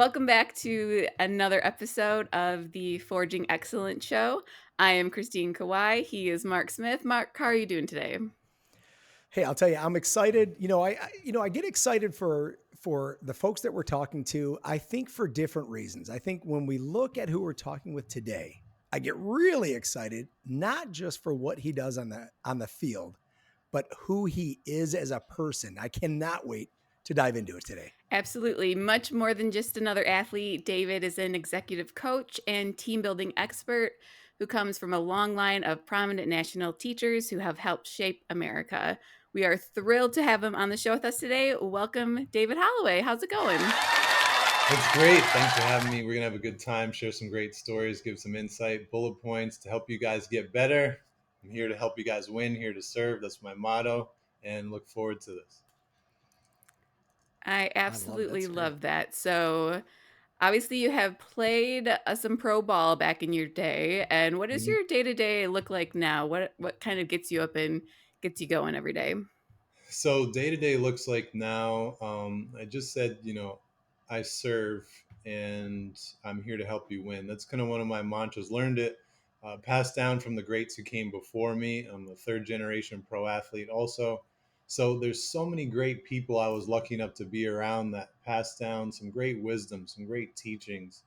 Welcome back to another episode of the Forging Excellence Show. I am Christine Kawai. He is Mark Smith. Mark, how are you doing today? Hey, I'll tell you, I'm excited. I get excited for the folks that we're talking to. I think for different reasons. I think when we look at who we're talking with today, I get really excited not just for what he does on the field, but who he is as a person. I cannot wait to dive into it today. Absolutely. Much more than just another athlete, David is an executive coach and team building expert who comes from a long line of prominent national teachers who have helped shape America. We are thrilled to have him on the show with us today. Welcome, David Holloway. How's it going? That's great. Thanks for having me. We're going to have a good time, share some great stories, give some insight, bullet points to help you guys get better. I'm here to help you guys win, here to serve. That's my motto, and look forward to this. I I love it. absolutely That's great. love that. So, obviously, you have played some pro ball back in your day. And what does Mhm. your day to day look like now? What kind of gets you up and gets you going every day? So, day to day looks like now, I just said, I serve and I'm here to help you win. That's kind of one of my mantras. Learned it, passed down from the greats who came before me. I'm a third generation pro athlete also. So there's so many great people I was lucky enough to be around that passed down some great wisdom, some great teachings.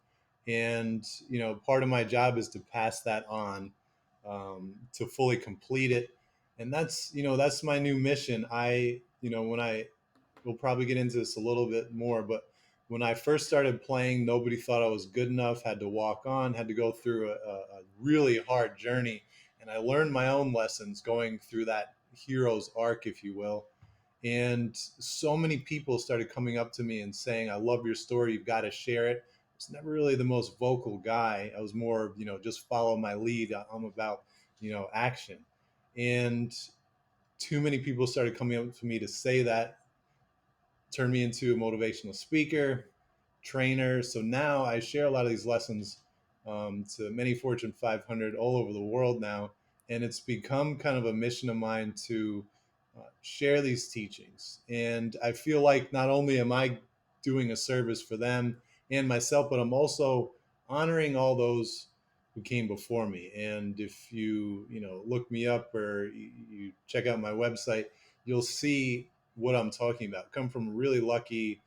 And, part of my job is to pass that on, to fully complete it. And that's my new mission. When I we'll probably get into this a little bit more, but when I first started playing, nobody thought I was good enough, had to walk on, had to go through a really hard journey. And I learned my own lessons going through that hero's arc, if you will. And so many people started coming up to me and saying, I love your story. You've got to share it. I was never really the most vocal guy. I was more, just follow my lead. I'm about, action. And too many people started coming up to me to say that, turned me into a motivational speaker, trainer. So now I share a lot of these lessons, to many Fortune 500 all over the world now. And it's become kind of a mission of mine to share these teachings. And I feel like not only am I doing a service for them and myself, but I'm also honoring all those who came before me. And if you look me up or you check out my website, you'll see what I'm talking about. Come from really lucky,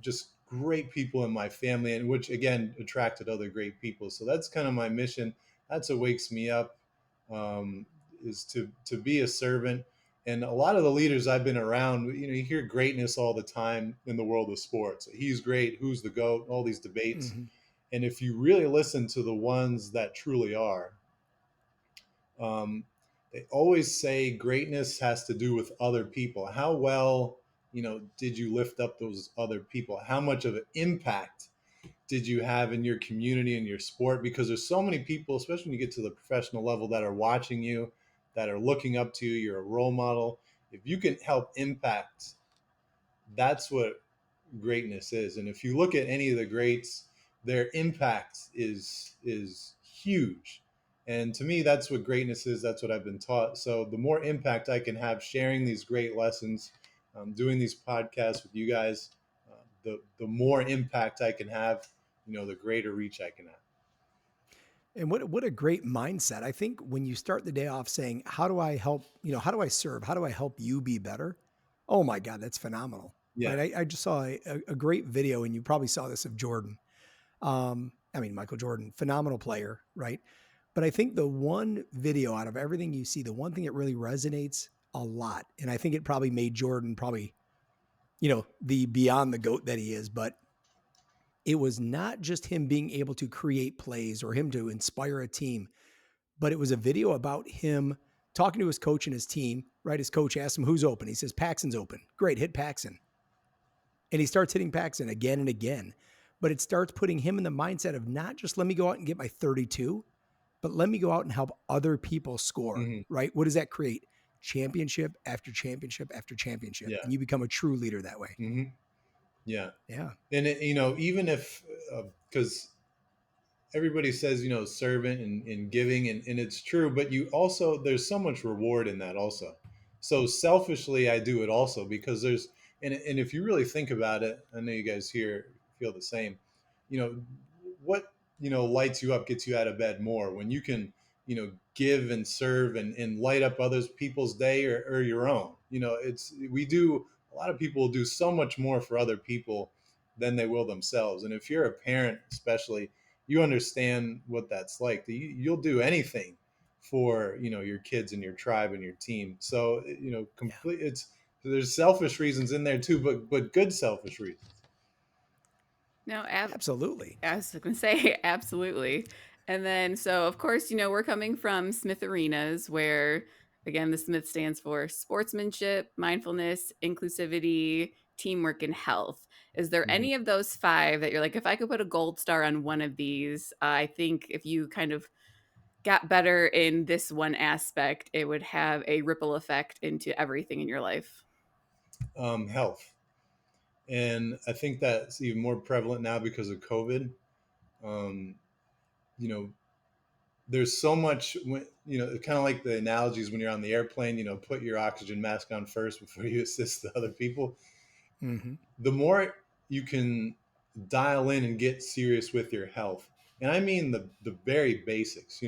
just great people in my family, and which again attracted other great people. So that's kind of my mission. That's what wakes me up, um, is to be a servant. And a lot of the leaders I've been around, you hear greatness all the time in the world of sports. He's great. Who's the GOAT? All these debates. Mhm. And if you really listen to the ones that truly are, um, they always say greatness has to do with other people. How well, did you lift up those other people? How much of an impact did you have in your community and your sport? Because there's so many people, especially when you get to the professional level, that are watching you, that are looking up to you. You're a role model. If you can help impact, that's what greatness is. And if you look at any of the greats, their impact is huge. And to me, that's what greatness is. That's what I've been taught. So the more impact I can have sharing these great lessons, doing these podcasts with you guys, the more impact I can have, the greater reach I can have. And what a great mindset. I think when you start the day off saying, how do I help, how do I serve? How do I help you be better? Oh my God, that's phenomenal. Yeah. Right. I just saw a great video, and you probably saw this of Jordan. Michael Jordan, phenomenal player, right? But I think the one video out of everything you see, the one thing that really resonates a lot, and I think it probably made Jordan probably, the beyond the GOAT that he is, but it was not just him being able to create plays or him to inspire a team, but it was a video about him talking to his coach and his team, right? His coach asked him who's open. He says, Paxson's open. Great, hit Paxson. And he starts hitting Paxson again and again. But it starts putting him in the mindset of not just let me go out and get my 32, but let me go out and help other people score, Hmm. right? What does that create? Championship after championship after championship. Yeah. And you become a true leader that way. Hmm. Yeah. Yeah. And even if, because everybody says, servant and giving, and it's true, but you also, there's so much reward in that also. So selfishly I do it also because and if you really think about it, I know you guys here feel the same. You know, what, lights you up, gets you out of bed more when you can, give and serve and light up others people's day, or your own. It's we do a lot of people do so much more for other people than they will themselves. And if you're a parent, especially, you understand what that's like. You'll do anything for, your kids and your tribe and your team. So, Yeah. complete. It's There's selfish reasons in there too, but good selfish reasons. No, Absolutely. I was going to say absolutely. And then, so of course, we're coming from Smith Arenas, where again, the Smith stands for sportsmanship, mindfulness, inclusivity, teamwork, and health. Is there Mhm. any of those five that you're like, if I could put a gold star on one of these, I think if you kind of got better in this one aspect, it would have a ripple effect into everything in your life? Health, and I think that's even more prevalent now because of COVID. Um, you know, there's so much when, kind of like the analogies when you're on the airplane. Put your oxygen mask on first before you assist the other people. Hmm. The more you can dial in and get serious with your health, and I mean the very basics,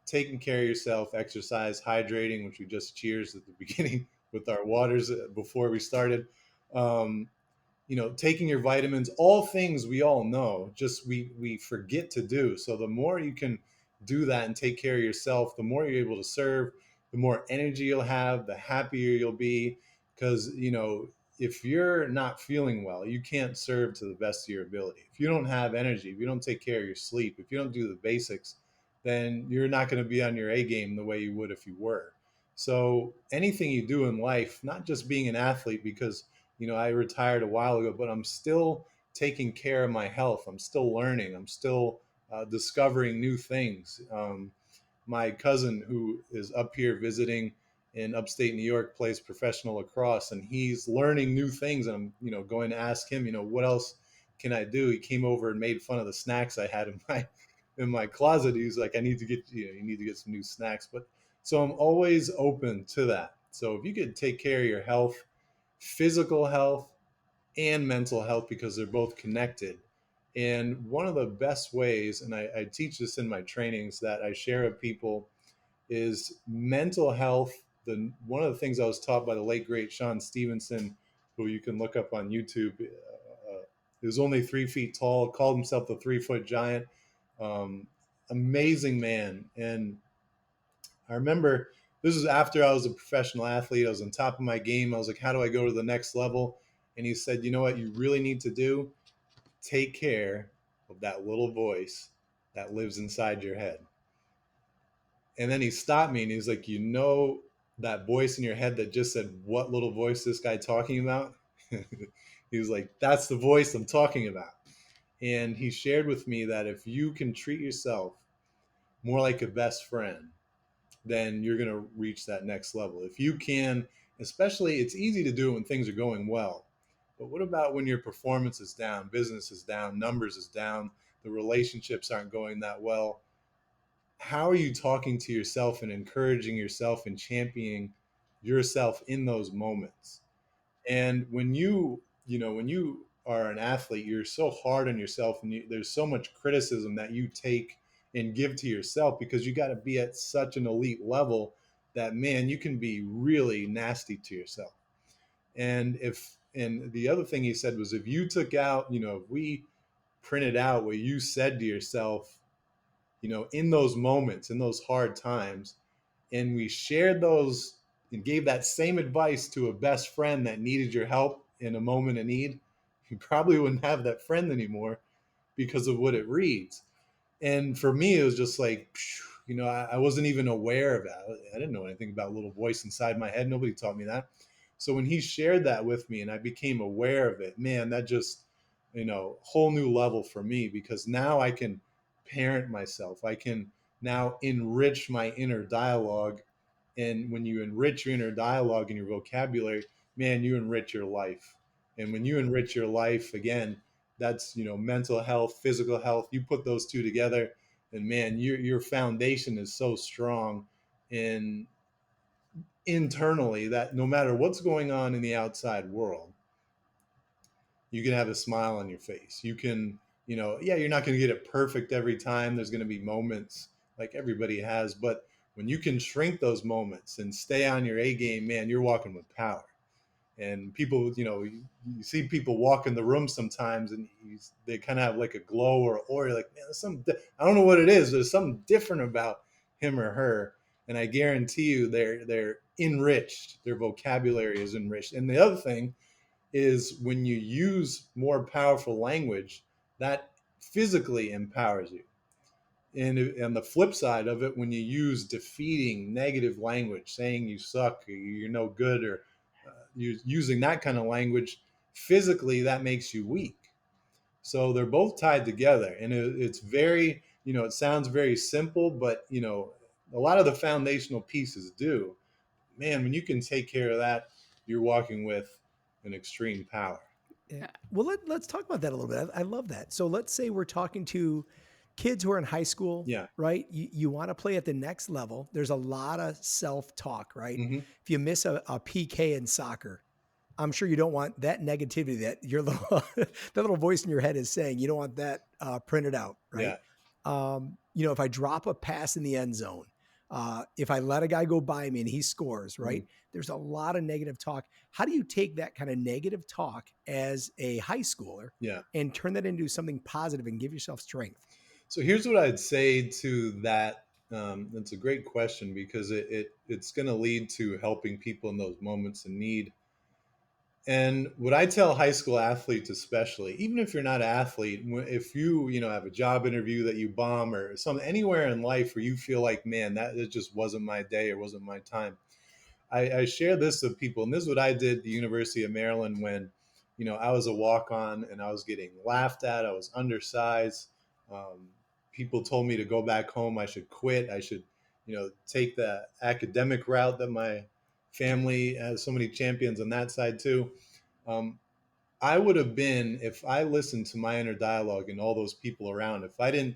taking care of yourself, exercise, hydrating, which we just cheers at the beginning with our waters before we started. um, Taking your vitamins, all things we all know, just we forget to do. So the more you can do that and take care of yourself, the more you're able to serve, the more energy you'll have, the happier you'll be. Because, if you're not feeling well, you can't serve to the best of your ability. If you don't have energy, if you don't take care of your sleep, if you don't do the basics, then you're not going to be on your A game the way you would if you were. So anything you do in life, not just being an athlete, because I retired a while ago, but I'm still taking care of my health. I'm still learning. I'm still discovering new things. My cousin, who is up here visiting in upstate New York, plays professional lacrosse, and he's learning new things. And I'm, going to ask him, what else can I do? He came over and made fun of the snacks I had in my closet. He was like, I need to get, you need to get some new snacks. But so I'm always open to that. So if you could take care of your health, physical health and mental health, because they're both connected. And one of the best ways, and I teach this in my trainings that I share with people, is mental health. One of the things I was taught by the late great Sean Stevenson, who you can look up on YouTube. He was only 3 feet tall, called himself the 3 foot giant. Um, Amazing man. And I remember this was after I was a professional athlete. I was on top of my game. I was like, how do I go to the next level? And he said, you know what you really need to do? Take care of that little voice that lives inside your head. And then he stopped me and he was like, that voice in your head that just said, what little voice this guy talking about? He was like, that's the voice I'm talking about. And he shared with me that if you can treat yourself more like a best friend, then you're going to reach that next level. If you can, especially, it's easy to do when things are going well. But what about when your performance is down, business is down, numbers is down, the relationships aren't going that well? How are you talking to yourself and encouraging yourself and championing yourself in those moments? And when you are an athlete, you're so hard on yourself, and there's so much criticism that you take and give to yourself, because you got to be at such an elite level that, man, you can be really nasty to yourself. And the other thing he said was, if you took out, if we printed out what you said to yourself, in those moments, in those hard times, and we shared those and gave that same advice to a best friend that needed your help in a moment of need, you probably wouldn't have that friend anymore because of what it reads. And for me, it was just like, I wasn't even aware of that. I didn't know anything about little voice inside my head. Nobody taught me that. So when he shared that with me and I became aware of it, man, that just, whole new level for me, because now I can parent myself. I can now enrich my inner dialogue. And when you enrich your inner dialogue and your vocabulary, man, you enrich your life. And when you enrich your life, again, that's, mental health, physical health. You put those two together, and man, your foundation is so strong in internally that no matter what's going on in the outside world, you can have a smile on your face. You can, yeah, you're not going to get it perfect every time. There's going to be moments like everybody has, but when you can shrink those moments and stay on your A game, man, you're walking with power. And people, you see people walk in the room sometimes, and they kind of have like a glow or aura. Like, man, I don't know what it is. There's something different about him or her, and I guarantee you, they're enriched. Their vocabulary is enriched. And the other thing is, when you use more powerful language, that physically empowers you. And on the flip side of it, when you use defeating negative language, saying you suck, or you're no good, or you're using that kind of language, physically that makes you weak. So they're both tied together, and it's very, it sounds very simple, but a lot of the foundational pieces do. Man, when you can take care of that, you're walking with an extreme power. Yeah. Well, let's talk about that a little bit. I love that. So let's say we're talking to kids who are in high school, Yeah. right? You want to play at the next level. There's a lot of self-talk, right? Hmm. If you miss a PK in soccer, I'm sure you don't want that negativity that your little that little voice in your head is saying. You don't want that printed out, right? Yeah. If I drop a pass in the end zone, if I let a guy go by me and he scores, Mhm. right? There's a lot of negative talk. How do you take that kind of negative talk as a high schooler Yeah. and turn that into something positive and give yourself strength? So here's what I'd say to that. That's a great question, because it's going to lead to helping people in those moments of need. And what I tell high school athletes, especially, even if you're not an athlete, if you have a job interview that you bomb, or some anywhere in life where you feel like, man, that just wasn't my day or wasn't my time, I share this with people, and this is what I did at the University of Maryland when, I was a walk on and I was getting laughed at. I was undersized. Um, People told me to go back home. I should quit. I should, take the academic route that my family has so many champions on that side too. Um, I would have been, if I listened to my inner dialogue and all those people around, if I didn't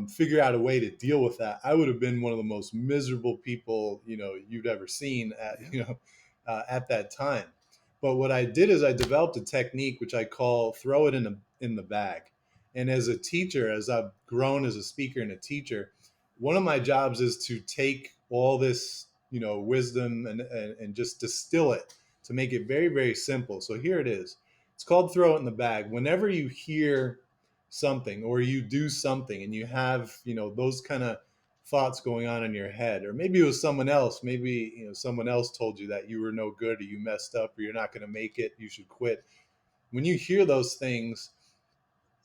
figure out a way to deal with that, I would have been one of the most miserable people, you'd ever seen at, Yeah. at that time. But what I did is I developed a technique which I call throw it in the bag. And as a teacher, as I've grown as a speaker and a teacher, one of my jobs is to take all this, wisdom, and just distill it to make it very, very simple. So here it is. It's called throw it in the bag. Whenever you hear something or you do something and you have, those kind of thoughts going on in your head, or maybe it was someone else, maybe, someone else told you that you were no good, or you messed up, or you're not going to make it, you should quit. When you hear those things,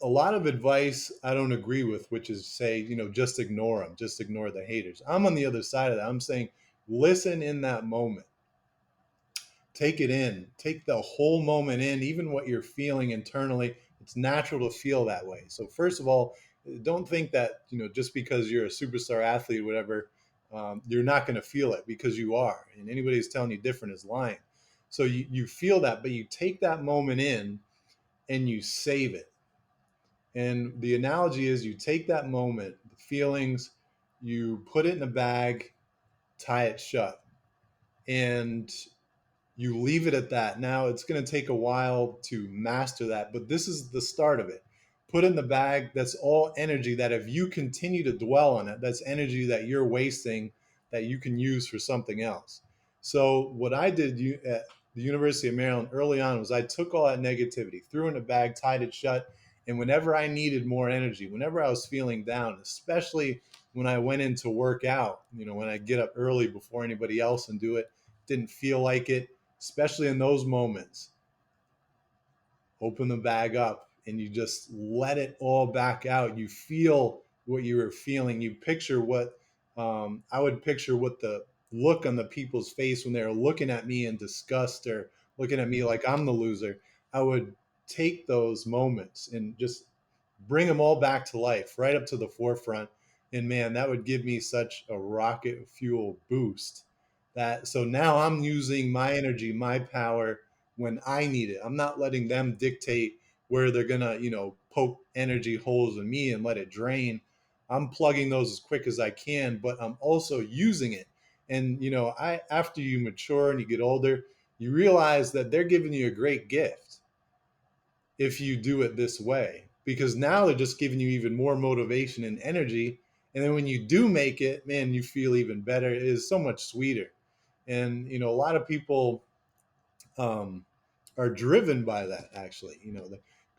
a lot of advice I don't agree with, which is say, just ignore them, just ignore the haters. I'm on the other side of that. I'm saying, listen in that moment, take it in, take the whole moment in, even what you're feeling internally. It's natural to feel that way. So first of all, don't think that, just because you're a superstar athlete or whatever, you're not going to feel it, because you are, and anybody who's telling you different is lying. So you feel that, but you take that moment in and you save it. And the analogy is, you take that moment, the feelings, you put it in a bag, tie it shut, and you leave it at that. Now it's going to take a while to master that, but this is the start of it. Put in the bag. That's all energy that, if you continue to dwell on it, that's energy that you're wasting, that you can use for something else. So what I did at the University of Maryland early on was I took all that negativity, threw in a bag, tied it shut, and whenever I needed more energy, whenever I was feeling down, especially when I went in to work out, when I get up early before anybody else and do it, didn't feel like it, especially in those moments, open the bag up and you just let it all back out. You feel what you were feeling. You picture what, I would picture what the look on the people's face when they're looking at me in disgust, or looking at me like I'm the loser. I would take those moments and just bring them all back to life, right up to the forefront. And man, that would give me such a rocket fuel boost, that so now I'm using my energy, my power when I need it. I'm not letting them dictate where they're gonna, poke energy holes in me and let it drain. I'm plugging those as quick as I can, but I'm also using it. And I after you mature and you get older, you realize that they're giving you a great gift. if you do it this way, because now they're just giving you even more motivation and energy. And then when you do make it, man, you feel even better. It is so much sweeter. And a lot of people um, are driven by that, actually,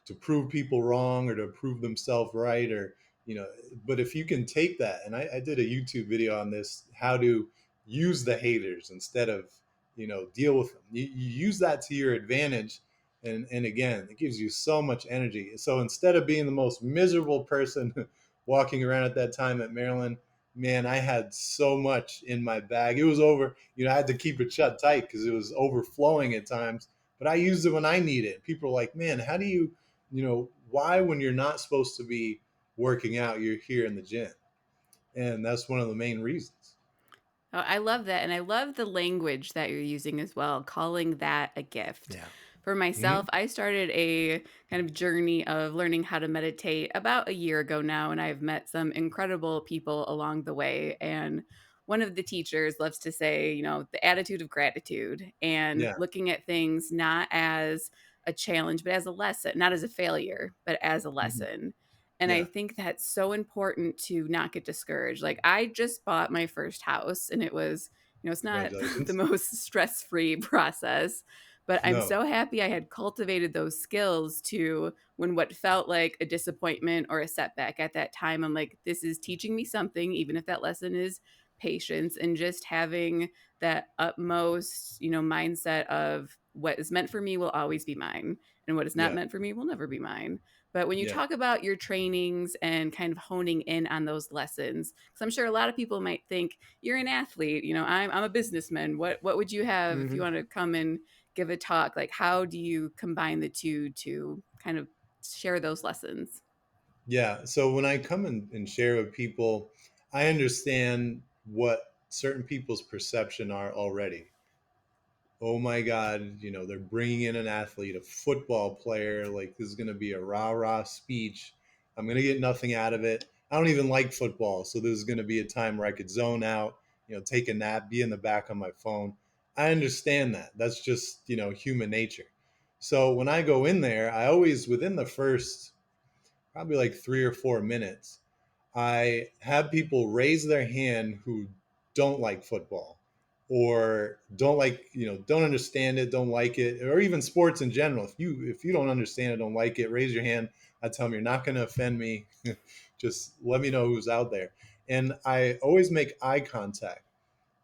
to prove people wrong or to prove themselves right, or you know but if you can take that, and I did a YouTube video on this, how to use the haters instead of deal with them. You use that to your advantage, and again, it gives you so much energy. So instead of being the most miserable person walking around at that time at Maryland, man, I had so much in my bag. It was over. I had to keep it shut tight because it was overflowing at times. But I used it when I need it. People are like, man, how do why, when you're not supposed to be working out, you're here in the gym? And that's one of the main reasons. Oh, I love that, and I love the language that you're using as well, calling that a gift. Yeah. For myself, Hmm. I started a kind of journey of learning how to meditate about a year ago now, and I've met some incredible people along the way. And one of the teachers loves to say, the attitude of gratitude and Yeah. looking at things not as a challenge, but as a lesson, not as a failure, but as a Hmm. lesson. And I Yeah. think that's so important to not get discouraged. Like, I just bought my first house, and it was, it's not the Congratulations. most stress free process, but I'm No. so happy I had cultivated those skills to, when what felt like a disappointment or a setback at that time, I'm like, this is teaching me something, even if that lesson is patience, and just having that utmost, mindset of what is meant for me will always be mine, and what is not Yeah. meant for me will never be mine. But when you Yeah. talk about your trainings and kind of honing in on those lessons, because I'm sure a lot of people might think you're an athlete, I'm a businessman. What would you have if you Hmm. want to come and give a talk? Like, how do you combine the two to kind of share those lessons? Yeah. So when I come and share with people, I understand what certain people's perception are already. Oh my God, they're bringing in an athlete, a football player. Like, this is going to be a rah rah speech. I'm going to get nothing out of it. I don't even like football. So, this is going to be a time where I could zone out, take a nap, be in the back on my phone. I understand that. That's just, human nature. So, when I go in there, I always, within the first probably like 3 or 4 minutes, I have people raise their hand who don't like football or don't understand it, don't like it, or even sports in general. If you don't understand it, don't like it, raise your hand. I tell them, you're not going to offend me. Just let me know who's out there. And I always make eye contact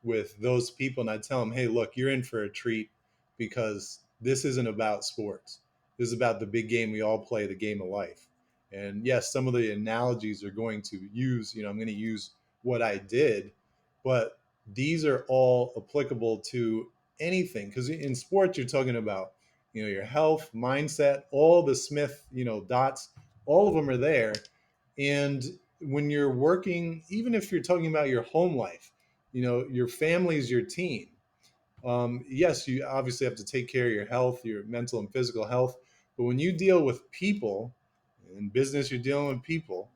with those people, and I tell them, hey, look, you're in for a treat, because this isn't about sports. This is about the big game we all play, the game of life. And yes, some of the analogies are going to use, I'm going to use what I did, but these are all applicable to anything, because in sports you're talking about, your health, mindset, all the Smith, dots, all of them are there. And when you're working, even if you're talking about your home life, your family is your team. Yes, you obviously have to take care of your health, your mental and physical health. But when you deal with people, in business, you're dealing with people,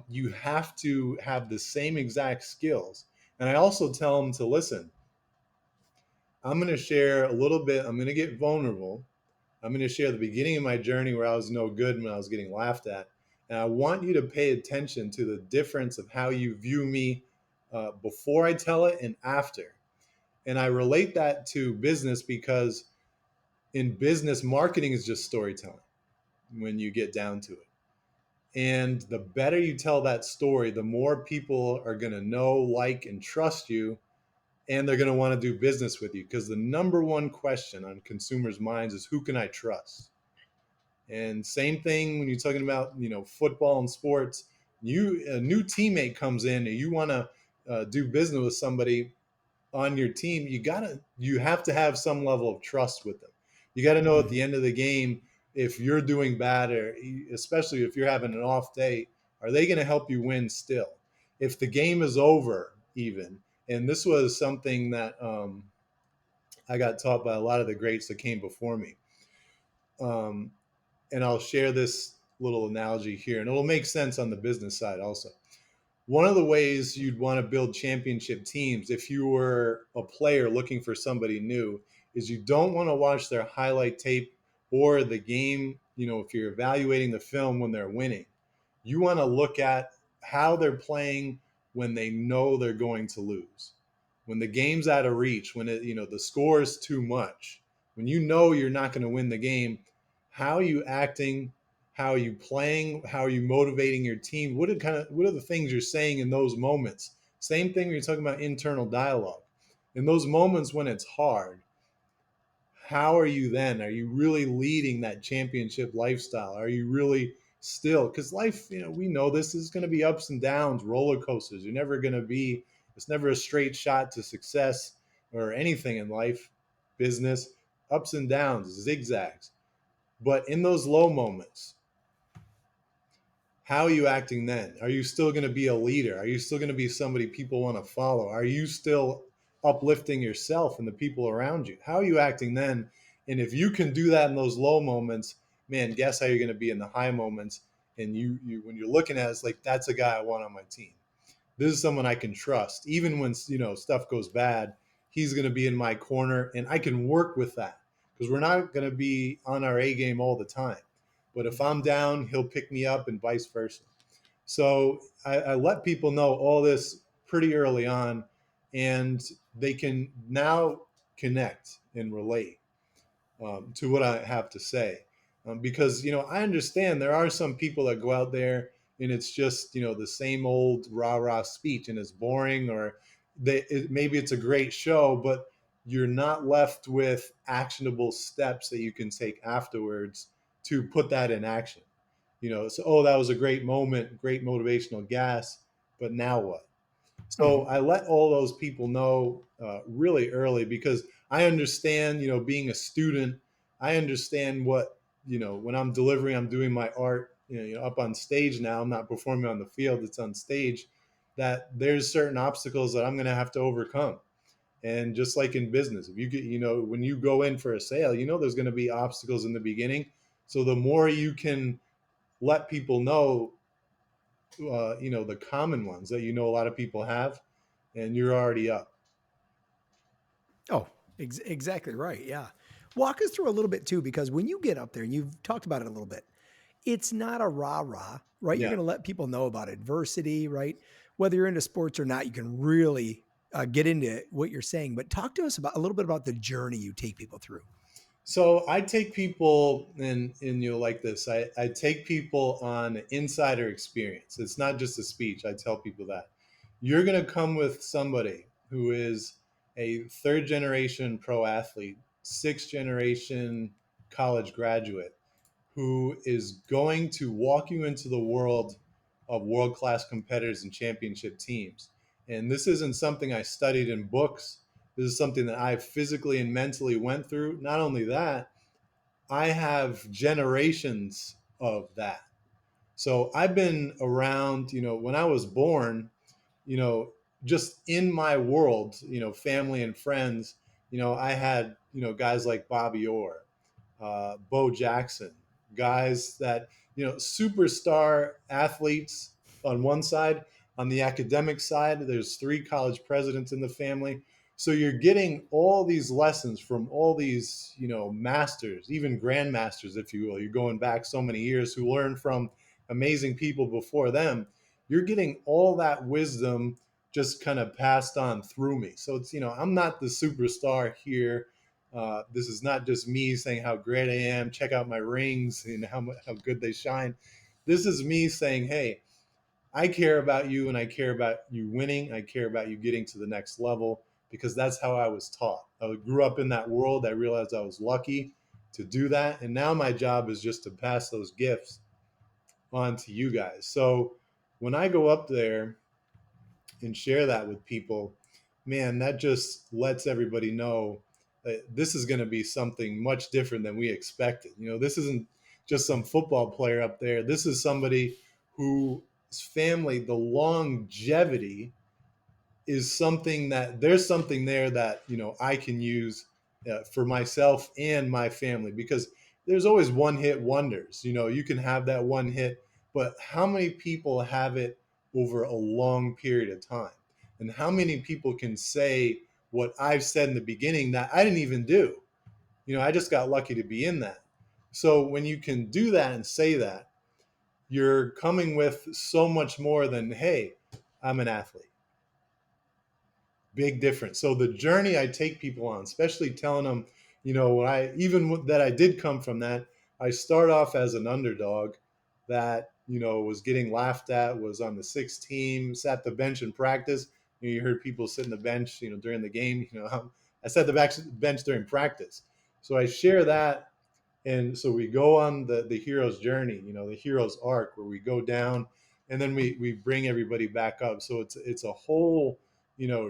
you have to have the same exact skills. And I also tell them to listen. I'm going to share a little bit. I'm going to get vulnerable. I'm going to share the beginning of my journey where I was no good and when I was getting laughed at. And I want you to pay attention to the difference of how you view me before I tell it and after. And I relate that to business because in business, marketing is just storytelling when you get down to it. And the better you tell that story, the more people are going to know, like, and trust you. And they're going to want to do business with you, because the number one question on consumers' minds is, who can I trust? And same thing when you're talking about, football and sports. A new teammate comes in and you want to do business with somebody on your team. You have to have some level of trust with them. You got to know at the Hmm. end of the game, if you're doing bad, or especially if you're having an off day, are they going to help you win still? If the game is over, even, and this was something that I got taught by a lot of the greats that came before me. Um, and I'll share this little analogy here, and it'll make sense on the business side also. One of the ways you'd want to build championship teams, if you were a player looking for somebody new, is you don't want to watch their highlight tape or the game if you're evaluating the film when they're winning, you want to look at how they're playing when they know they're going to lose, when the game's out of reach, when the score is too much, when you know you're not going to win the game. How are you acting? How are you playing? How are you motivating your team? What are the things you're saying in those moments? Same thing when you're talking about internal dialogue. In those moments when it's hard, how are you then? Are you really leading that championship lifestyle? Are you really still? Because life, we know this is going to be ups and downs, roller coasters. It's never a straight shot to success or anything in life, business, ups and downs, zigzags. But in those low moments, how are you acting then? Are you still going to be a leader? Are you still going to be somebody people want to follow? Are you still uplifting yourself and the people around you? How are you acting then? And if you can do that in those low moments, man, guess how you're going to be in the high moments. And you when you're looking at it, it's like, that's a guy I want on my team. This is someone I can trust. Even when stuff goes bad, he's going to be in my corner, and I can work with that because we're not going to be on our A game all the time. But if I'm down, he'll pick me up, and vice versa. So I let people know all this pretty early on, and they can now connect and relate to what I have to say. Because, I understand there are some people that go out there and it's just, the same old rah rah speech and it's boring, or maybe it's a great show, but you're not left with actionable steps that you can take afterwards to put that in action. So, oh, that was a great moment, great motivational gas, but now what? So Mhm. I let all those people know really early, because I understand, being a student, I understand what, when I'm delivering, I'm doing my art, up on stage now. I'm not performing on the field, it's on stage, that there's certain obstacles that I'm going to have to overcome. And just like in business, if you get, when you go in for a sale, there's going to be obstacles in the beginning. So the more you can let people know, the common ones that a lot of people have, and you're already up. Oh, exactly right. Yeah. Walk us through a little bit too, because when you get up there and you've talked about it a little bit, it's not a rah rah, right? You're Yeah. going to let people know about adversity, right? Whether you're into sports or not, you can really get into what you're saying. But talk to us about a little bit about the journey you take people through. So I take people, and like this. I take people on an insider experience. It's not just a speech. I tell people that you're going to come with somebody who is a third generation pro athlete, sixth generation college graduate, who is going to walk you into the world of world class competitors and championship teams. And this isn't something I studied in books. This is something that I physically and mentally went through. Not only that, I have generations of that. So I've been around, when I was born, you know, just in my world, family and friends, I had, guys like Bobby Orr, Bo Jackson, guys that, superstar athletes on one side. On the academic side, there's three college presidents in the family. So you're getting all these lessons from all these, masters, even grandmasters, if you will. You're going back so many years, who learned from amazing people before them. You're getting all that wisdom just kind of passed on through me. So it's, I'm not the superstar here. This is not just me saying how great I am. Check out my rings and how good they shine. This is me saying, hey, I care about you, and I care about you winning. I care about you getting to the next level, because that's how I was taught. I grew up in that world. I realized I was lucky to do that. And now my job is just to pass those gifts on to you guys. So when I go up there and share that with people, man, that just lets everybody know that this is going to be something much different than we expected. This isn't just some football player up there. This is somebody whose family, the longevity is something that there's something there that I can use for myself and my family, because there's always one hit wonders. You can have that one hit, but how many people have it over a long period of time? And how many people can say what I've said in the beginning that I didn't even do? I just got lucky to be in that. So when you can do that and say that, you're coming with so much more than, hey, I'm an athlete. Big difference. So the journey I take people on, especially telling them, when even that I did come from that, I start off as an underdog that, was getting laughed at, was on the sixth team, sat the bench in practice. You heard people sit in the bench, during the game. I sat the bench during practice. So I share that, and so we go on the hero's journey, the hero's arc, where we go down and then we bring everybody back up. So it's a whole,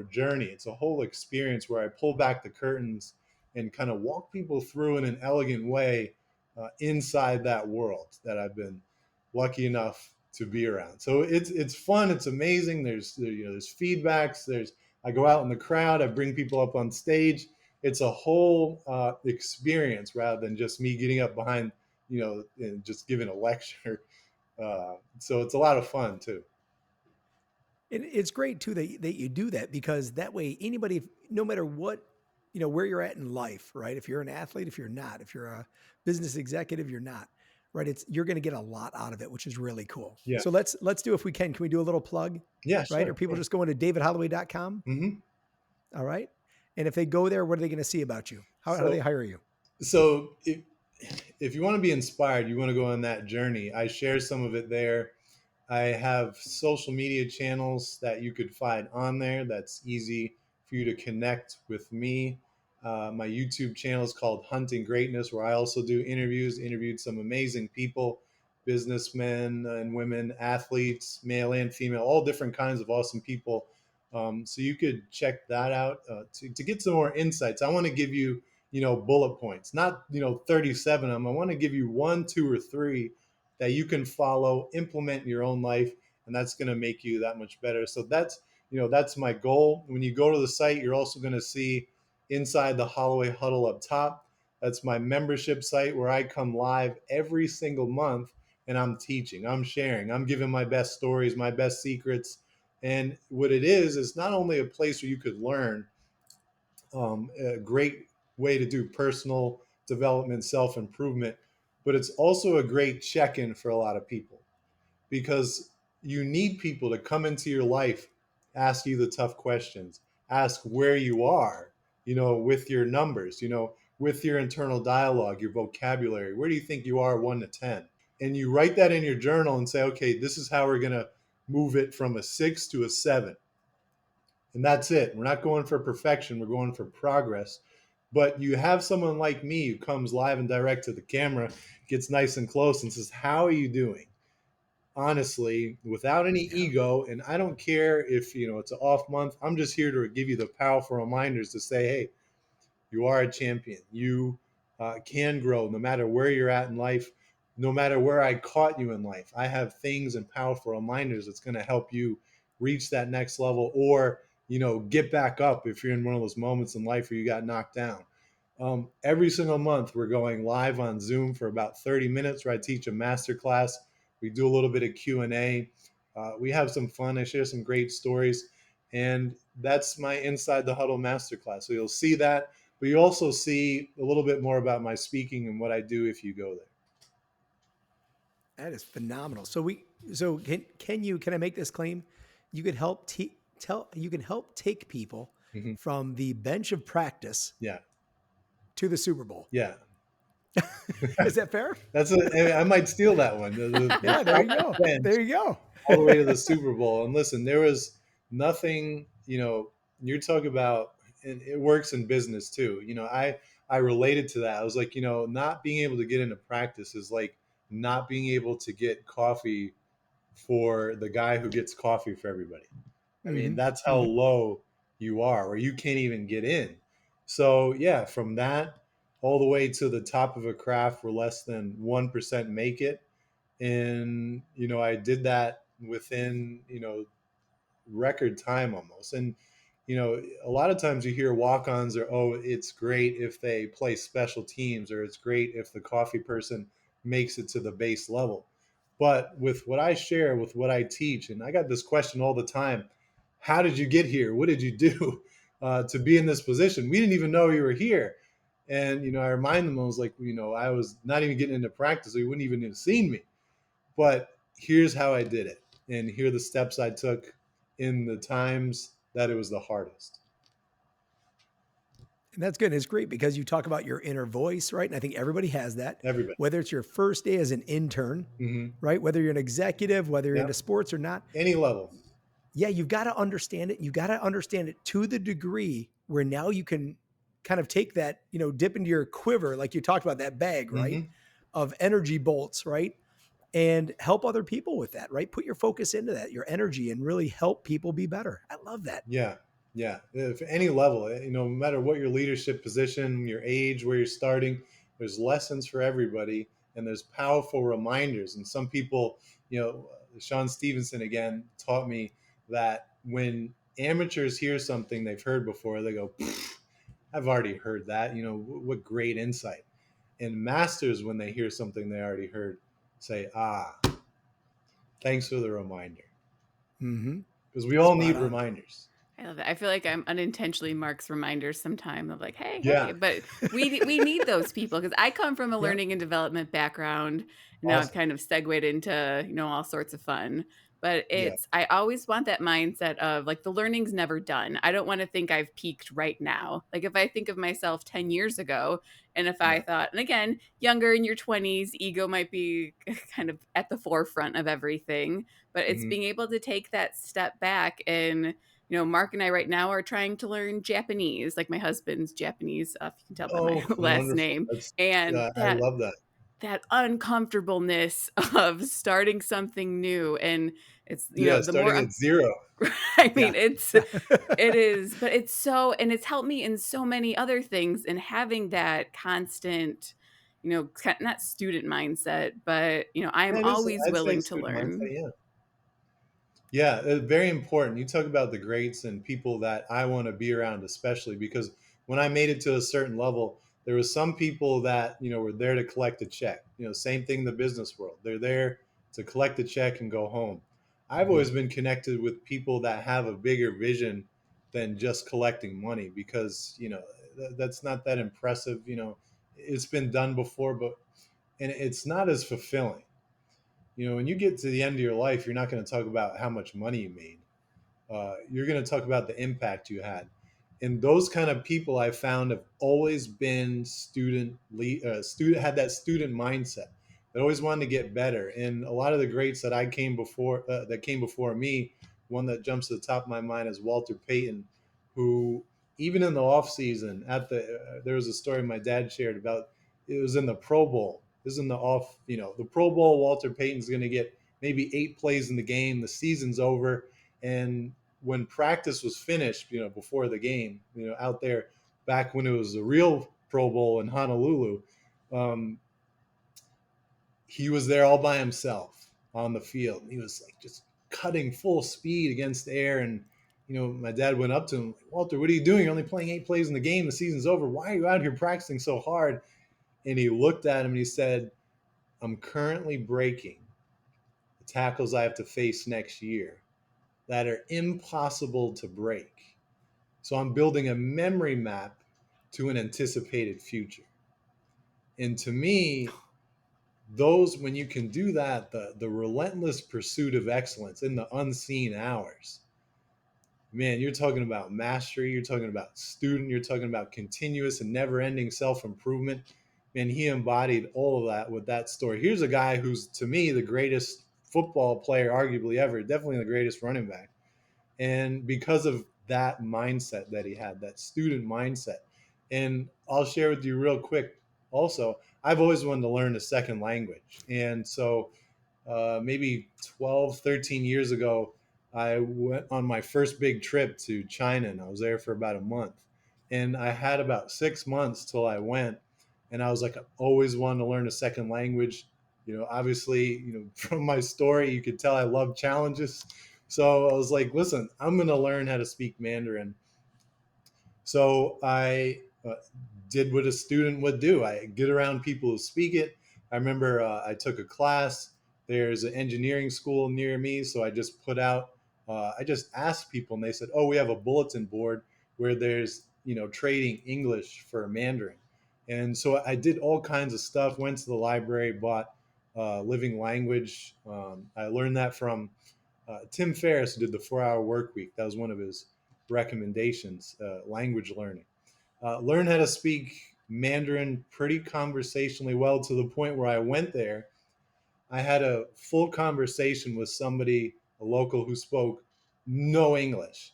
journey. It's a whole experience where I pull back the curtains and kind of walk people through in an elegant way, inside that world that I've been lucky enough to be around. So it's fun. It's amazing. There's feedbacks. I go out in the crowd. I bring people up on stage. It's a whole experience rather than just me getting up behind, and just giving a lecture. So it's a lot of fun too. And it's great too that you do that, because that way anybody, no matter what, where you're at in life, right? If you're an athlete, if you're not, if you're a business executive, you're not, right? You're going to get a lot out of it, which is really cool. Yeah. So let's do, if we can we do a little plug? Yeah, Right? sure. Or people Sure. just going to davidholloway.com. Mm-hmm. All right. And if they go there, what are they going to see about you? How do they So, hire you? so if you want to be inspired, you want to go on that journey. I share some of it there. I have social media channels that you could find on there. That's easy for you to connect with me. My YouTube channel is called Hunting Greatness, where I also do interviewed some amazing people, businessmen and women, athletes, male and female, all different kinds of awesome people. So you could check that out to get some more insights. I want to give you, bullet points, not, 37 of them. I want to give you one, two, or three that you can follow, implement in your own life, and that's going to make you that much better. So that's my goal. When you go to the site, you're also going to see inside the Holloway Huddle up top. That's my membership site where I come live every single month and I'm teaching, I'm sharing, I'm giving my best stories, my best secrets. And what it is not only a place where you could learn, a great way to do personal development, self improvement, but it's also a great check in for a lot of people, because you need people to come into your life, ask you the tough questions, ask where you are, with your numbers, with your internal dialogue, your vocabulary. Where do you think you are 1 to 10? And you write that in your journal and say, okay, this is how we're going to move it from a 6 to a 7. And that's it. We're not going for perfection. We're going for progress. But you have someone like me who comes live and direct to the camera, gets nice and close and says, how are you doing? Honestly, without any Yeah. ego. And I don't care if, it's an off month. I'm just here to give you the powerful reminders to say, hey, you are a champion. You can grow no matter where you're at in life, no matter where I caught you in life. I have things and powerful reminders that's going to help you reach that next level, or, get back up if you're in one of those moments in life where you got knocked down. Every single month, we're going live on Zoom for about 30 minutes where I teach a master class. We do a little bit of Q&A. We have some fun. I share some great stories. And that's my Inside the Huddle masterclass. So you'll see that, but you also see a little bit more about my speaking and what I do if you go there. That is phenomenal. So can I make this claim? You could help you can help take people Mm-hmm. from the bench of practice Yeah. to the Super Bowl. Yeah. Is that fair? I might steal that one. Yeah, there you go. Bench There you go. all the way to the Super Bowl. And listen, there was nothing, you're talking about, and it works in business too. I related to that. I was like, not being able to get into practice is like not being able to get coffee for the guy who gets coffee for everybody. I mean, Mm-hmm. that's how Mm-hmm. low you are, where you can't even get in. So yeah, from that all the way to the top of a craft where less than 1% make it. And, I did that within, record time almost. And, a lot of times you hear walk-ons or, oh, it's great if they play special teams, or it's great if the coffee person makes it to the base level. But with what I share, with what I teach, and I got this question all the time, how did you get here? What did you do to be in this position? We didn't even know you were here. And, I remind them, I was like, I was not even getting into practice. So you wouldn't even have seen me. But here's how I did it. And here are the steps I took in the times that it was the hardest. And that's good. It's great because you talk about your inner voice, right? And I think everybody has that, Everybody. whether it's your first day as an intern, Mm-hmm. right? Whether you're an executive, whether you're Yeah. into sports or not. Any level. Yeah, you've got to understand it. You got to understand it to the degree where now you can kind of take that, dip into your quiver, like you talked about that bag, right? Mm-hmm. Of energy bolts, right? And help other people with that, right? Put your focus into that, your energy, and really help people be better. I love that. Yeah. Yeah. If any level, no matter what your leadership position, your age, where you're starting, there's lessons for everybody and there's powerful reminders. And some people, Sean Stevenson again taught me that when amateurs hear something they've heard before, they go, I've already heard that. What great insight. And masters, when they hear something they already heard, say, thanks for the reminder. Mm-hmm. Because we all Spot need on. reminders. I love it. I feel like I'm unintentionally Mark's reminders sometime of like, hey, Yeah. hey. But we need those people because I come from a Yep. learning and development background. And now I've Awesome. kind of segued into, all sorts of fun. But Yeah. I always want that mindset of like the learning's never done. I don't want to think I've peaked right now. Like if I think of myself 10 years ago, and if I Yeah. thought, and again, younger in your 20s, ego might be kind of at the forefront of everything. But it's Mm-hmm. being able to take that step back and Mark and I right now are trying to learn Japanese, like my husband's Japanese, if you can tell by my Oh, last wonderful. name. That's And I love that. that uncomfortableness of starting something new. And it's, Yeah, the more starting at zero. I Yeah. mean, it is, but it's so, and it's helped me in so many other things. And having that constant, not student mindset, but, I am Yeah, it is. always I'd say willing to student mindset. learn. Yeah. Yeah, very important. You talk about the greats and people that I want to be around, especially because when I made it to a certain level, there was some people that were there to collect a check. Same thing in the business world. They're there to collect a check and go home. I've always been connected with people that have a bigger vision than just collecting money because that's not that impressive. It's been done before, but and it's not as fulfilling. When you get to the end of your life, you're not going to talk about how much money you made. You're going to talk about the impact you had. And those kind of people I found have always been had that student mindset. They always wanted to get better. And a lot of the greats that came before me, one that jumps to the top of my mind is Walter Payton, who even in the off season there was a story my dad shared about. It was in the Pro Bowl. This is in the off, the Pro Bowl. Walter Payton's going to get maybe 8 plays in the game. The season's over, and when practice was finished, before the game, out there back when it was a real Pro Bowl in Honolulu, um, he was there all by himself on the field. He was like just cutting full speed against the air. And, my dad went up to him, like, Walter, what are you doing? You're only playing 8 plays in the game. The season's over. Why are you out here practicing so hard? And he looked at him and he said, I'm currently breaking the tackles I have to face next year that are impossible to break. So I'm building a memory map to an anticipated future. And to me, when you can do that, the relentless pursuit of excellence in the unseen hours, man, you're talking about mastery, you're talking about student, you're talking about continuous and never ending self improvement. Man, he embodied all of that with that story. Here's a guy who's, to me, the greatest football player, arguably ever, definitely the greatest running back. And because of that mindset that he had, that student mindset. And I'll share with you real quick also, I've always wanted to learn a second language. And so maybe 12, 13 years ago, I went on my first big trip to China and I was there for about a month. And I had about 6 months till I went. And I was like, I've always wanted to learn a second language. Obviously, from my story, you could tell I love challenges. So I was like, listen, I'm going to learn how to speak Mandarin. So I did what a student would do. I get around people who speak it. I remember I took a class. There's an engineering school near me, so I just I just asked people, and they said, "Oh, we have a bulletin board where there's trading English for Mandarin." And so I did all kinds of stuff, went to the library, bought Living Language. I learned that from Tim Ferriss, who did the 4 Hour Work Week. That was one of his recommendations, language learning. Learn how to speak Mandarin pretty conversationally well, to the point where I went there. I had a full conversation with somebody, a local, who spoke no English.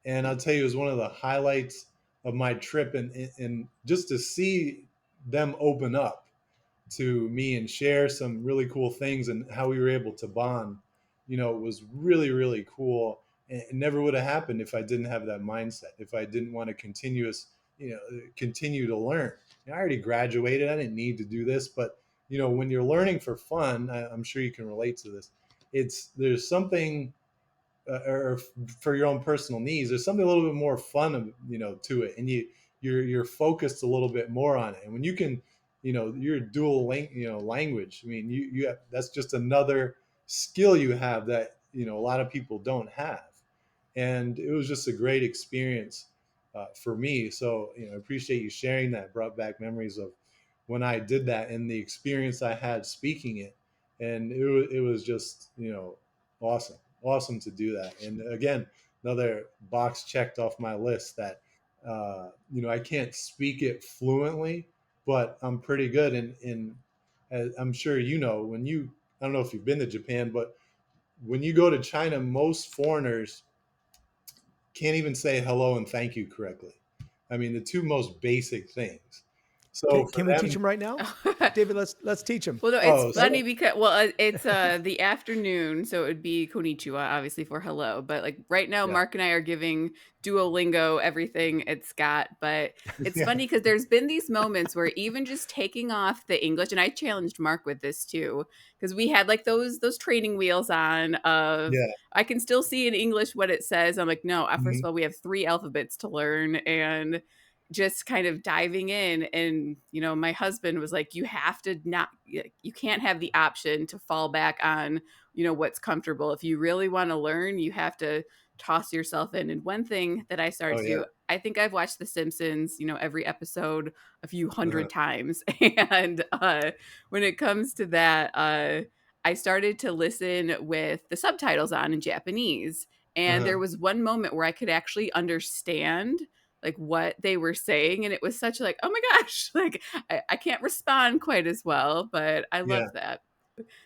And I'll tell you, it was one of the highlights of my trip. And just to see them open up to me and share some really cool things and how we were able to bond, it was really, really cool. And it never would have happened if I didn't have that mindset, if I didn't want to continue to learn. I already graduated. I didn't need to do this, but when you're learning for fun, I'm sure you can relate to this. There's something, or for your own personal needs, there's something a little bit more fun, to it, and you're focused a little bit more on it. And when you can, you're dual language. I mean, you have, that's just another skill you have that a lot of people don't have. And it was just a great experience for me. So I appreciate you sharing that. Brought back memories of when I did that and the experience I had speaking it, and it was just awesome, awesome to do that. And again, another box checked off my list that I can't speak it fluently, but I'm pretty good. And as I'm sure when I don't know if you've been to Japan, but when you go to China, most foreigners can't even say hello and thank you correctly. I mean, the two most basic things. So for Can we teach them, him right now, David? Let's teach him. Well, no, it's oh, funny so because it's the afternoon, so it would be konnichiwa, obviously for hello. But like right now, yeah, Mark and I are giving Duolingo everything it's got. But it's yeah, funny because there's been these moments where even just taking off the English, and I challenged Mark with this too, because we had like those training wheels on of yeah, I can still see in English what it says. I'm like, no, first of mhm, all, we have 3 alphabets to learn, and just kind of diving in. And my husband was like, you have to not, you can't have the option to fall back on what's comfortable. If you really want to learn, you have to toss yourself in. And one thing that I started oh to yeah, do, I think I've watched The Simpsons every episode a few uh-huh, hundred times. And when it comes to that, I started to listen with the subtitles on in Japanese. And uh-huh. there was one moment where I could actually understand like what they were saying, and it was such like, oh my gosh, like I can't respond quite as well, but I Yeah. love that.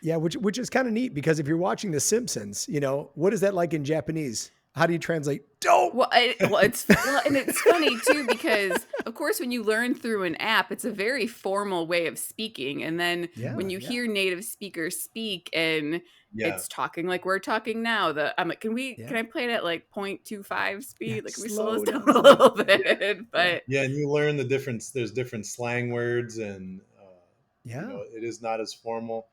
Yeah, which is kind of neat because if you're watching The Simpsons, what is that like in Japanese? How do you translate dope? And it's funny too because of course when you learn through an app, it's a very formal way of speaking, and then when Yeah, you yeah, hear native speakers speak and Yeah. it's talking like we're talking now, I'm like, can yeah, I play it at like 0.25 yeah. speed? Like, can we slow this Slow down down a some. little Yeah, bit? yeah, But Yeah, and you learn the difference. There's different slang words, and yeah. it is not as formal.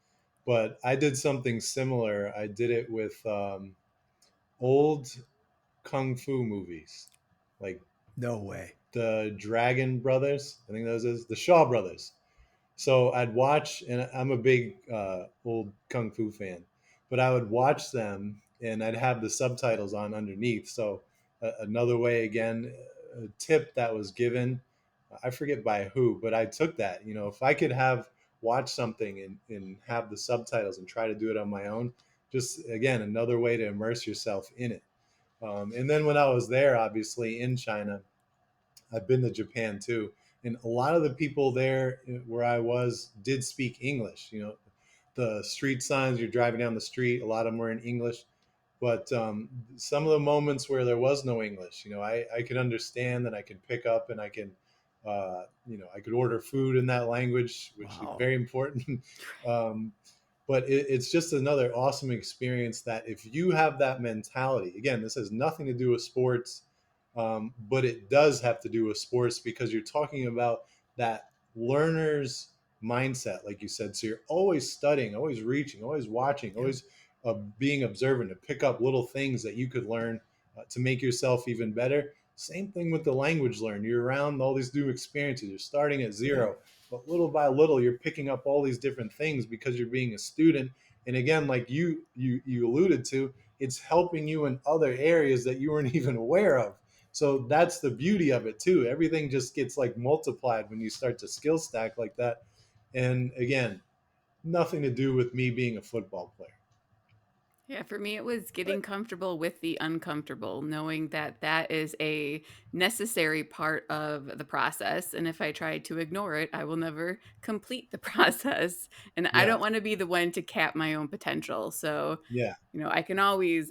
But I did something similar. I did it with old kung fu movies, like No way. the Dragon Brothers. I think those is the Shaw Brothers. So I'd watch, and I'm a big old kung fu fan, but I would watch them, and I'd have the subtitles on underneath. So another way, again, a tip that was given, I forget by who, but I took that. If I could have watch something and have the subtitles and try to do it on my own, just again another way to immerse yourself in it. And then when I was there, obviously in China, I've been to Japan too, and a lot of the people there where I was did speak English. The street signs, you're driving down the street, a lot of them were in English. But some of the moments where there was no English, I could understand, and I could pick up, and I can, I could order food in that language, which is Wow. very important. um, but it's just another awesome experience that if you have that mentality, again, this has nothing to do with sports, but it does have to do with sports because you're talking about that learner's mindset, like you said. So you're always studying, always reaching, always watching, Yeah, always being observant to pick up little things that you could learn to make yourself even better. Same thing with the language learn. You're around all these new experiences. You're starting at yeah, zero, but little by little, you're picking up all these different things because you're being a student. And again, like you alluded to, it's helping you in other areas that you weren't even aware of. So that's the beauty of it too. Everything just gets like multiplied when you start to skill stack like that. And again, nothing to do with me being a football player. Yeah, for me, it was getting But comfortable with the uncomfortable, knowing that that is a necessary part of the process. And if I try to ignore it, I will never complete the process. And I don't Yes. want to be the one to cap my own potential. So, Yeah. I can always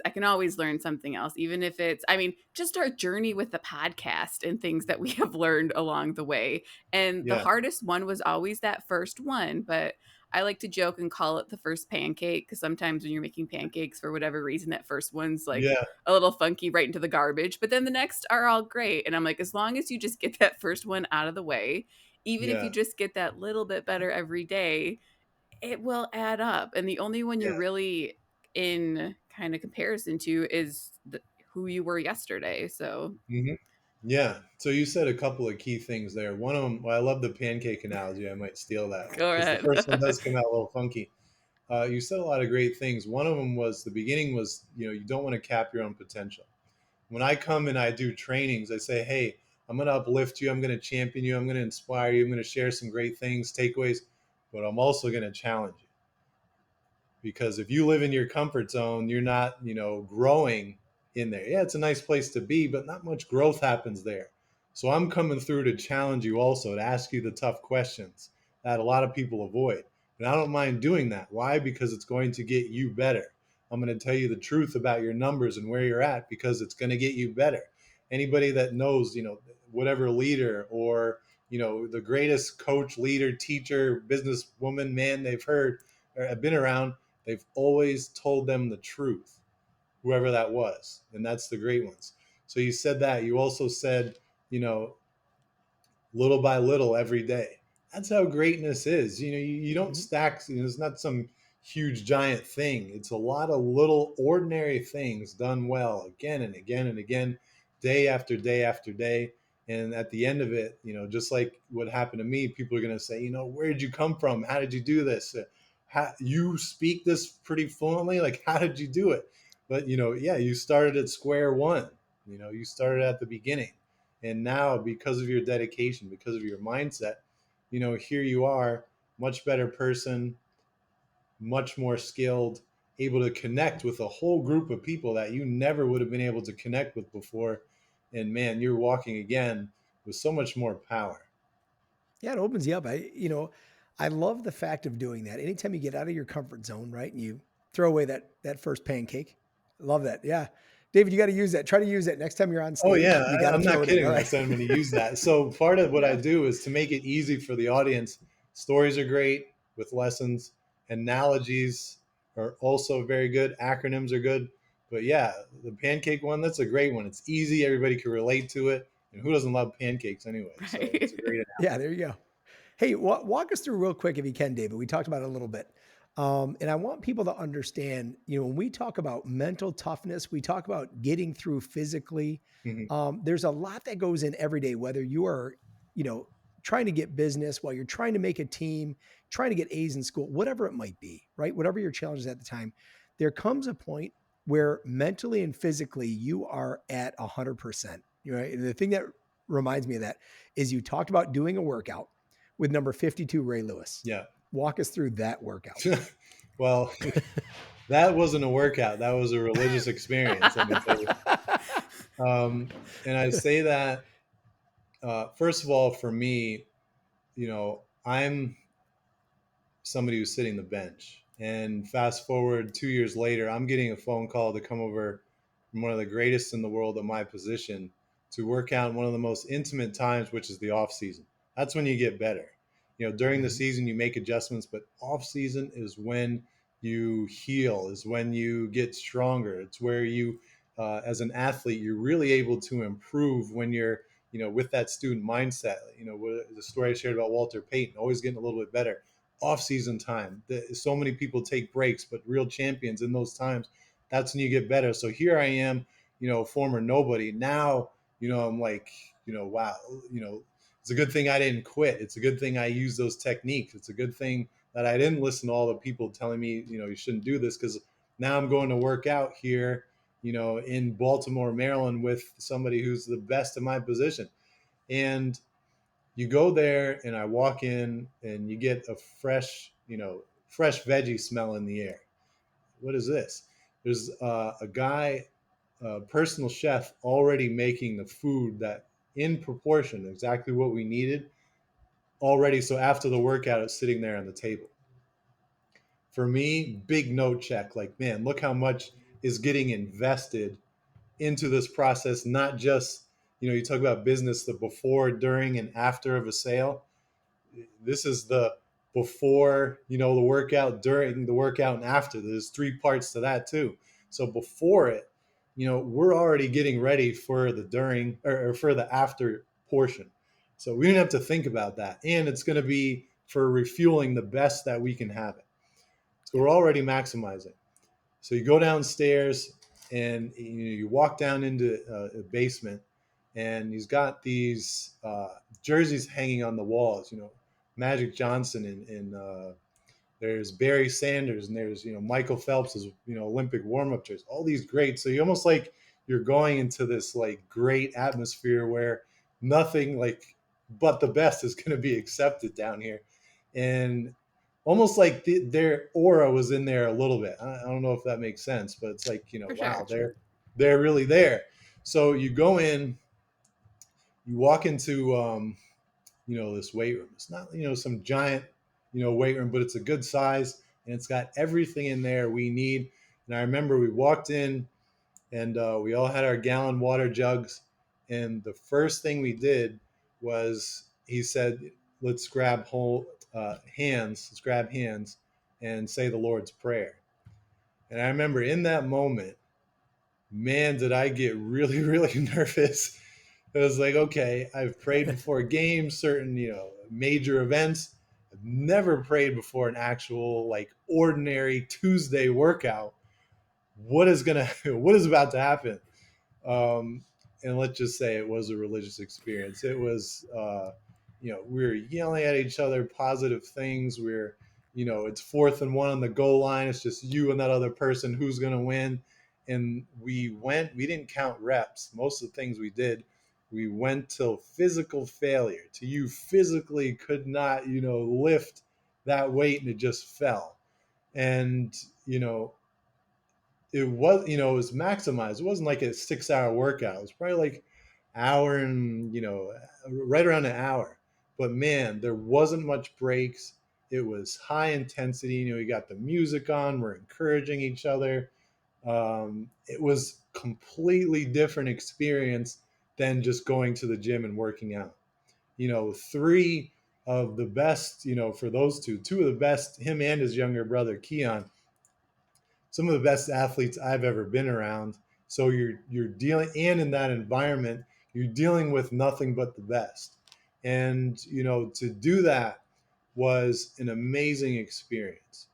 learn something else, even if it's, I mean, just our journey with the podcast and things that we have learned along the way. And the Yeah. hardest one was always that first one, but I like to joke and call it the first pancake because sometimes when you're making pancakes, for whatever reason, that first one's like Yeah. a little funky right into the garbage, but then the next are all great. And I'm like, as long as you just get that first one out of the way, even if you Yeah. just get that little bit better every day, it will add up. And the only one you're Yeah. really in kind of comparison to is who you were yesterday. So Hmm. Yeah. So you said a couple of key things there. One of them, well, I love the pancake analogy. I might steal that one go because the ahead. first one does come out a little funky. You said a lot of great things. One of them was the beginning was, you don't want to cap your own potential. When I come and I do trainings, I say, hey, I'm going to uplift you. I'm going to champion you. I'm going to inspire you. I'm going to share some great things, takeaways, but I'm also going to challenge you. Because if you live in your comfort zone, you're not, growing in there. Yeah, it's a nice place to be, but not much growth happens there. So I'm coming through to challenge you also, to ask you the tough questions that a lot of people avoid. And I don't mind doing that. Why? Because it's going to get you better. I'm going to tell you the truth about your numbers and where you're at because it's going to get you better. Anybody that knows, whatever leader or, the greatest coach, leader, teacher, businesswoman, man they've heard or have been around, they've always told them the truth, whoever that was. And that's the great ones. So you said that. You also said, you know, little by little every day. That's how greatness is. You don't Mhm. stack, it's not some huge giant thing. It's a lot of little ordinary things done well again and again and again, day after day after day. And at the end of it, just like what happened to me, people are going to say, where did you come from? How did you do this? You speak this pretty fluently. Like, how did you do it? But, yeah, you started at square one. You started at the beginning, and now, because of your dedication, because of your mindset, here you are, much better person, much more skilled, able to connect with a whole group of people that you never would have been able to connect with before. And man, you're walking again with so much more power. Yeah, it opens you up. I love the fact of doing that. Anytime you get out of your comfort zone, right, and you throw away that first pancake. Love that. Yeah. David, you got to use that. Try to use that next time you're on Oh stage. yeah, You got to I'm throw not it in. kidding All when I right. said I'm going to use that. So part of what I Yeah. do is to make it easy for the audience. Stories are great with lessons. Analogies are also very good. Acronyms are good. But yeah, the pancake one, that's a great one. It's easy. Everybody can relate to it. And who doesn't love pancakes anyway? So it's a Right. great Yeah, there you go. Hey, walk us through real quick if you can, David. We talked about it a little bit. And I want people to understand, when we talk about mental toughness, we talk about getting through physically. analogy. There's a lot that goes in every day, whether you are, you know, trying to get business, while you're trying to make a team, trying to get A's in school, whatever it might be, right? Whatever your challenge is at the time, there comes a point where mentally and physically you are at 100%. Right. And the thing that reminds me of that is you talked about doing a workout with number 52, Ray Lewis. Yeah. Walk us through that workout. Well, that wasn't a workout. That was a religious experience, let me tell you. And I say that, first of all, for me, I'm somebody who's sitting the bench. And fast forward 2 years later, I'm getting a phone call to come over from one of the greatest in the world at my position to work out in one of the most intimate times, which is the off season. That's when you get better. During the Mhm. season you make adjustments, but off season is when you heal, is when you get stronger. It's where you, as an athlete, you're really able to improve when you're, with that student mindset. The story I shared about Walter Payton, always getting a little bit better off-season time. So many people take breaks, but real champions in those times, that's when you get better. So here I am, former nobody. Now, I'm like, wow, it's a good thing I didn't quit. It's a good thing I used those techniques. It's a good thing that I didn't listen to all the people telling me, you shouldn't do this, because now I'm going to work out here in Baltimore, Maryland, with somebody who's the best in my position. And you go there, and I walk in, and you get a fresh veggie smell in the air. What is this? There's a guy, a personal chef, already making the food that in proportion, exactly what we needed already. So after the workout, it's sitting there on the table. For me, big note check. Like, man, look how much is getting invested into this process. Not just, you talk about business, the before, during, and after of a sale. This is the before, the workout, during the workout, and after. There's three parts to that too. So before it, we're already getting ready for the during, or for the after portion. So we don't have to think about that. And it's going to be for refueling the best that we can have it. So Yeah. we're already maximizing. So you go downstairs, and you walk down into a basement, and he's got these jerseys hanging on the walls. Magic Johnson, and there's Barry Sanders, and there's Michael Phelps's Olympic warm up jerseys. All these great. So you almost like you're going into this like great atmosphere where nothing like but the best is going to be accepted down here, and almost like their aura was in there a little bit. I don't know if that makes sense, but it's like For wow, sure. they're really there. So you go in, you walk into this weight room. It's not some giant weight room, but it's a good size, and it's got everything in there we need. And I remember we walked in, and we all had our gallon water jugs, and the first thing we did was he said, let's grab hands, let's grab hands and say the Lord's Prayer. And I remember in that moment, man, did I get really, really nervous. It was like, okay, I've prayed before games, certain, major events. I've never prayed before an actual, like, ordinary Tuesday workout. What is about to happen? Um, and let's just say it was a religious experience. It was, we were yelling at each other positive things. It's 4th and 1 on the goal line. It's just you and that other person, who's going to win. And we didn't count reps. Most of the things we did, we went till physical failure, to you physically could not, lift that weight, and it just fell. And, it was maximized. It wasn't like a 6-hour workout. It was probably like hour and, right around an hour. But man, there wasn't much breaks. It was high intensity. You got the music on. We're encouraging each other. It was completely different experience than just going to the gym and working out. Three of the best, for those two of the best, him and his younger brother, Keon, some of the best athletes I've ever been around. So you're dealing, and in that environment, you're dealing with nothing but the best. And to do that was an amazing experience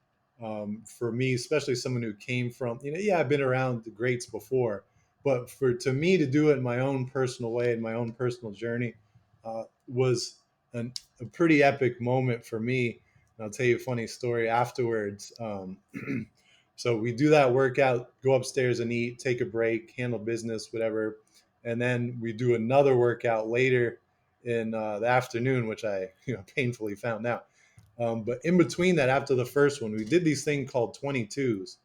for me, especially someone who came from, yeah, I've been around the greats before, but to me to do it in my own personal way, in my own personal journey, was a pretty epic moment for me. And I'll tell you a funny story afterwards. So we do that workout, go upstairs and eat, take a break, handle business, whatever. And then we do another workout later in the afternoon, which I painfully found out. But in between that, after the first one, we did these thing called 22s.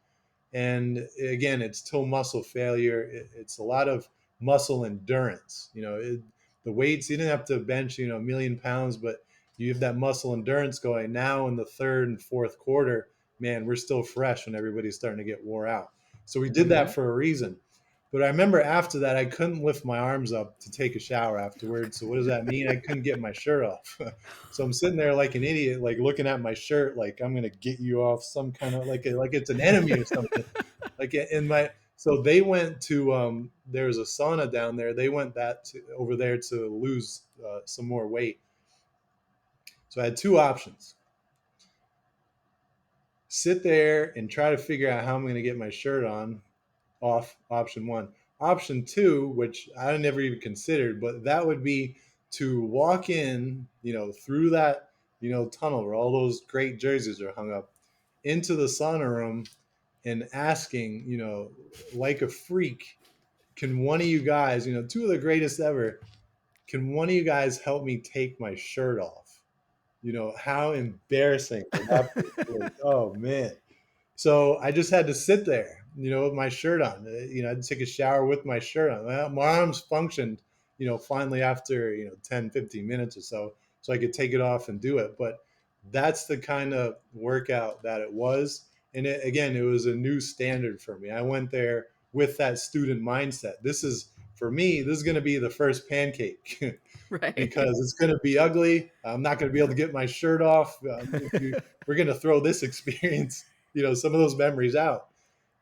And again, it's till muscle failure. It's a lot of muscle endurance. The weights, you didn't have to bench, a million pounds, but you have that muscle endurance going. Now in the third and fourth quarter, man, we're still fresh when everybody's starting to get wore out. So we did that Hmm. for a reason. But I remember after that, I couldn't lift my arms up to take a shower afterwards. So what does that mean? I couldn't get my shirt off. So I'm sitting there like an idiot, like looking at my shirt, like I'm gonna get you off some kind of like it's an enemy or something. Like in my so they went to there's a sauna down there. They went over there to lose some more weight. So I had two options: sit there and try to figure out how I'm going to get my shirt on off. Option one. Option two, which I never even considered, but that would be to walk in, through that, tunnel where all those great jerseys are hung up, into the sauna room, and asking, like a freak, can one of you guys, two of the greatest ever, can one of you guys help me take my shirt off? How embarrassing would that be? Like, oh man. So I just had to sit there, with my shirt on. I had to take a shower with my shirt on. My arms functioned, finally after, 10, 15 minutes or so I could take it off and do it. But that's the kind of workout that it was. And again, it was a new standard for me. I went there with that student mindset. For me, this is going to be the first pancake Right. because it's going to be ugly. I'm not going to be able to get my shirt off. We're going to throw this experience, some of those memories out.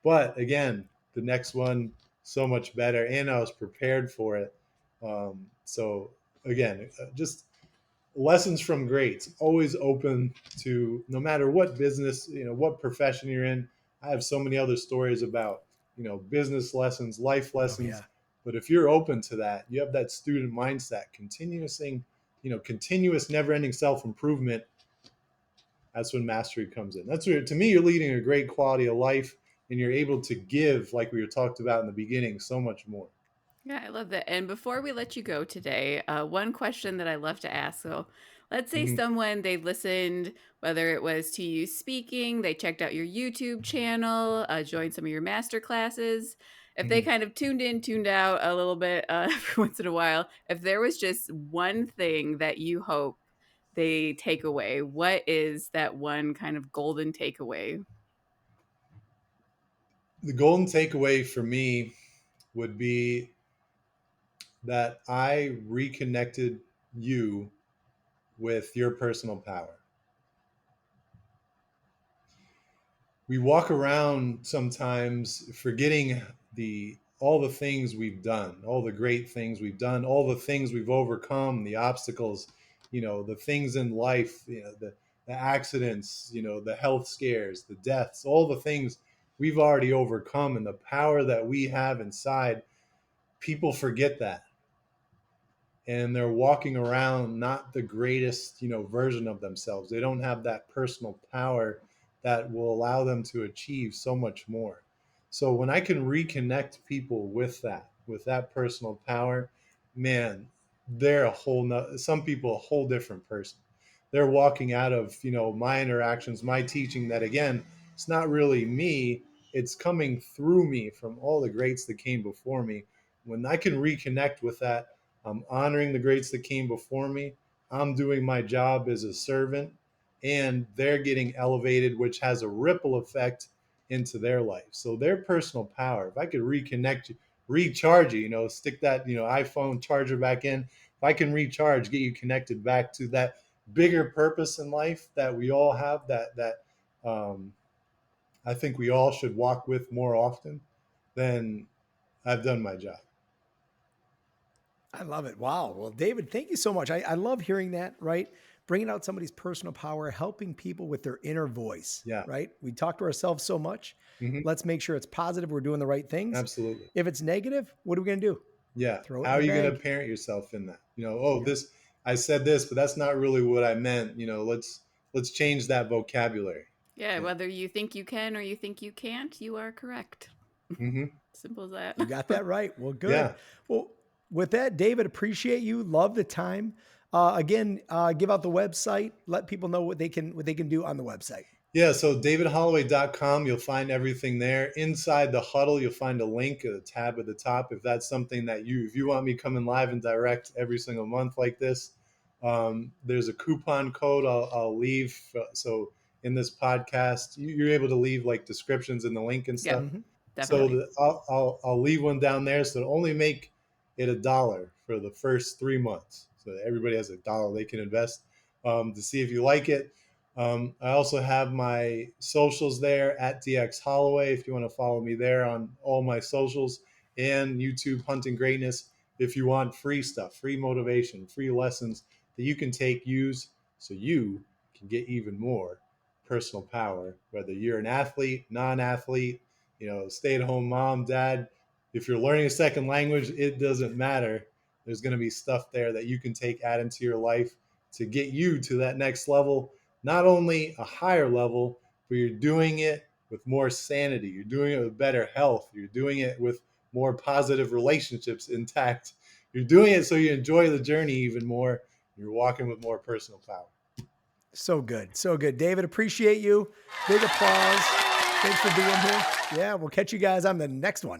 But again, the next one, so much better. And I was prepared for it. So again, just lessons from greats, always open to, no matter what business, what profession you're in. I have so many other stories about, business lessons, life Oh lessons. yeah. But if you're open to that, you have that student mindset, continuous, never ending self improvement. That's when mastery comes in. That's where, to me, you're leading a great quality of life and you're able to give, like we were talked about in the beginning, so much more. Yeah, I love that. And before we let you go today, one question that I love to ask. So, let's say Mm-hmm. someone they listened, whether it was to you speaking, they checked out your YouTube channel, joined some of your master classes. If they Mm-hmm. kind of tuned in, tuned out a little bit every once in a while, if there was just one thing that you hope they take away, what is that one kind of golden takeaway? The golden takeaway for me would be that I reconnected you with your personal power. We walk around sometimes forgetting the all the things we've done, all the great things we've done, all the things we've overcome, the obstacles, the things in life, the accidents, the health scares, the deaths, all the things we've already overcome and the power that we have inside. People forget that, and they're walking around not the greatest version of themselves. They don't have that personal power that will allow them to achieve so much more. So when I can reconnect people with that personal power, man, they're some people a whole different person. They're walking out of my interactions, my teaching, that again, it's not really me, it's coming through me from all the greats that came before me. When I can reconnect with that, I'm honoring the greats that came before me. I'm doing my job as a servant, and they're getting elevated, which has a ripple effect into their life. So their personal power, if I could reconnect you, recharge you, stick that, iPhone charger back in. If I can recharge, get you connected back to that bigger purpose in life that we all have, that I think we all should walk with more often, then I've done my job. I love it. Wow. Well, David, thank you so much. I love hearing that, right? Bringing out somebody's personal power, helping people with their inner voice, Yeah. right? We talk to ourselves so much. Hmm. Let's make sure it's positive. We're doing the right things. Absolutely. If it's negative, what are we going to do? Yeah. Throw it How in the are you going to bag. parent yourself in that? Oh, Yep. this, I said this, but that's not really what I meant. Let's change that vocabulary. Yeah, Yeah. whether you think you can or you think you can't, you are correct. Hmm. Simple as that. You got that right. Well, good. Yeah. Well, with that, David, appreciate you. Love the time. Again, give out the website. Let people know what they can do on the website. Yeah, so davidholloway.com, you'll find everything there. Inside the huddle, you'll find a link, a tab at the top. If that's something that if you want me coming live and direct every single month like this, there's a coupon code I'll leave. So in this podcast, you're able to leave like descriptions in the link and Yep, stuff. Mhm. So definitely. I'll leave one down there. So only make it $1 for the first 3 months. So everybody has $1 they can invest to see if you like it. I also have my socials there at DX Holloway if you want to follow me there on all my socials, and YouTube Hunting Greatness if you want free stuff, free motivation, free lessons that you can take, use, so you can get even more personal power, whether you're an athlete, non-athlete, stay-at-home mom, dad. If you're learning a second language, it doesn't matter. There's going to be stuff there that you can take, add into your life to get you to that next level, not only a higher level, but you're doing it with more sanity. You're doing it with better health. You're doing it with more positive relationships intact. You're doing it so you enjoy the journey even more. You're walking with more personal power. So good. So good. David, appreciate you. Big applause. Thanks for being here. Yeah, we'll catch you guys on the next one.